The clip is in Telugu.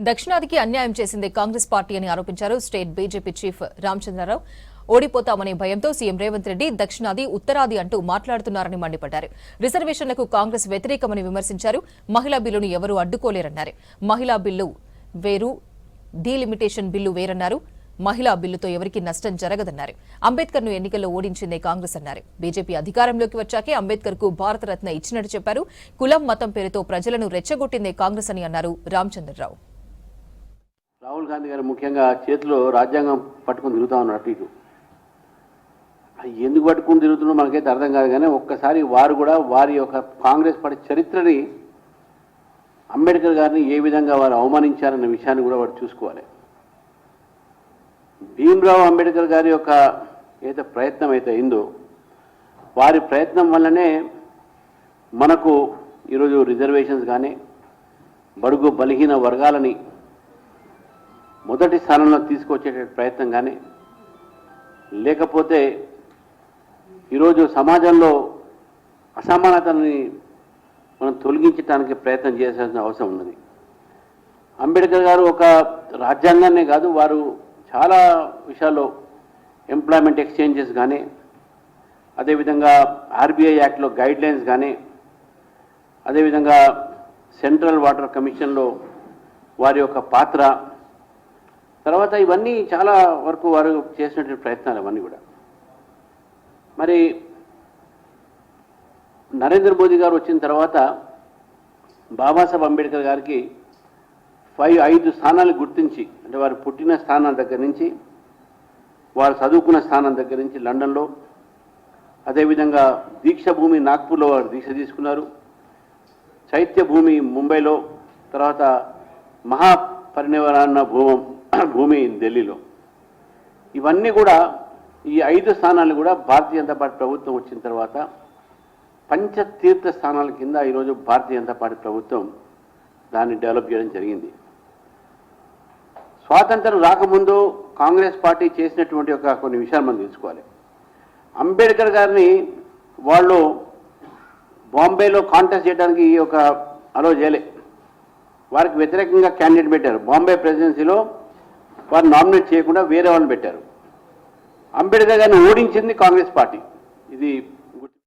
దక్షిణాదికి అన్యాయం చేసింది కాంగ్రెస్ పార్టీ అని ఆరోపించారు స్టేట్ బీజేపీ చీఫ్ రామచంద్రరావు. ఓడిపోతామనే భయంతో సీఎం రేవంత్ రెడ్డి దక్షిణాది ఉత్తరాది అంటూ మాట్లాడుతున్నారని మండిపడ్డారు. రిజర్వేషన్లకు కాంగ్రెస్ వ్యతిరేకమని విమర్శించారు. మహిళా బిల్లును ఎవరూ అడ్డుకోలేరన్నారు. మహిళా బిల్లు వేరు, డీలిమిటేషన్ బిల్లు వేరన్నారు. మహిళా బిల్లుతో ఎవరికీ నష్టం జరగదన్నారు. అంబేద్కర్ ను ఎన్నికల్లో ఓడించిందే కాంగ్రెస్ అన్నారు. బీజేపీ అధికారంలోకి వచ్చాకే అంబేద్కర్ కు భారతరత్న ఇచ్చినట్టు చెప్పారు. కులం మతం పేరుతో ప్రజలను రెచ్చగొట్టిందే కాంగ్రెస్ అని అన్నారు రామచంద్రరావు. రాహుల్ గాంధీ గారు ముఖ్యంగా చేతిలో రాజ్యాంగం పట్టుకుని తిరుగుతా ఉన్నారు. ఇటు ఎందుకు పట్టుకుని తిరుగుతున్నా మనకైతే అర్థం కాదు. కానీ ఒక్కసారి వారు కూడా వారి యొక్క కాంగ్రెస్ పార్టీ చరిత్రని, అంబేద్కర్ గారిని ఏ విధంగా వారు అవమానించారన్న విషయాన్ని కూడా వారు చూసుకోవాలి. భీమ్రావ్ అంబేద్కర్ గారి యొక్క ఏదైతే ప్రయత్నం అయితే అయిందో, వారి ప్రయత్నం వల్లనే మనకు ఈరోజు రిజర్వేషన్స్ కానీ, బడుగు బలహీన వర్గాలని మొదటి స్థానంలో తీసుకొచ్చే ప్రయత్నం కానీ, లేకపోతే ఈరోజు సమాజంలో అసమానతని మనం తొలగించడానికి ప్రయత్నం చేయాల్సిన అవసరం ఉన్నది. అంబేద్కర్ గారు ఒక రాజ్యాంగాన్నే కాదు, వారు చాలా విషయాల్లో ఎంప్లాయ్మెంట్ ఎక్స్చేంజెస్ కానీ, అదేవిధంగా ఆర్బీఐ యాక్ట్లో గైడ్లైన్స్ కానీ, అదేవిధంగా సెంట్రల్ వాటర్ కమిషన్లో వారి యొక్క పాత్ర, తర్వాత ఇవన్నీ చాలా వరకు వారు చేసినటువంటి ప్రయత్నాలు అవన్నీ కూడా. మరి నరేంద్ర మోదీ గారు వచ్చిన తర్వాత బాబాసాహెబ్ అంబేద్కర్ గారికి 5 స్థానాలు గుర్తించి, అంటే వారు పుట్టిన స్థానం దగ్గర నుంచి, వారు చదువుకున్న స్థానం దగ్గర నుంచి లండన్లో, అదేవిధంగా దీక్ష భూమి నాగ్పూర్లో వారు దీక్ష తీసుకున్నారు, చైత్య భూమి ముంబైలో, తర్వాత మహాపరినిర్వాణ భూమి ఢిల్లీలో. ఇవన్నీ కూడా ఈ 5 స్థానాలు కూడా భారతీయ జనతా పార్టీ ప్రభుత్వం వచ్చిన తర్వాత పంచతీర్థ స్థానాల కింద ఈరోజు భారతీయ జనతా పార్టీ ప్రభుత్వం దాన్ని డెవలప్ చేయడం జరిగింది. స్వాతంత్రం రాకముందు కాంగ్రెస్ పార్టీ చేసినటువంటి కొన్ని విషయాలు మనం తెలుసుకోవాలి. అంబేద్కర్ గారిని వాళ్ళు బాంబేలో కాంటెస్ట్ చేయడానికి అలో చేయలే, వారికి వ్యతిరేకంగా క్యాండిడేట్ పెట్టారు. బాంబే ప్రెసిడెన్సీలో వారు నామినేట్ చేయకుండా వేరే వాళ్ళని పెట్టారు. అంబేద్కర్ గారిని ఓడించింది కాంగ్రెస్ పార్టీ. ఇది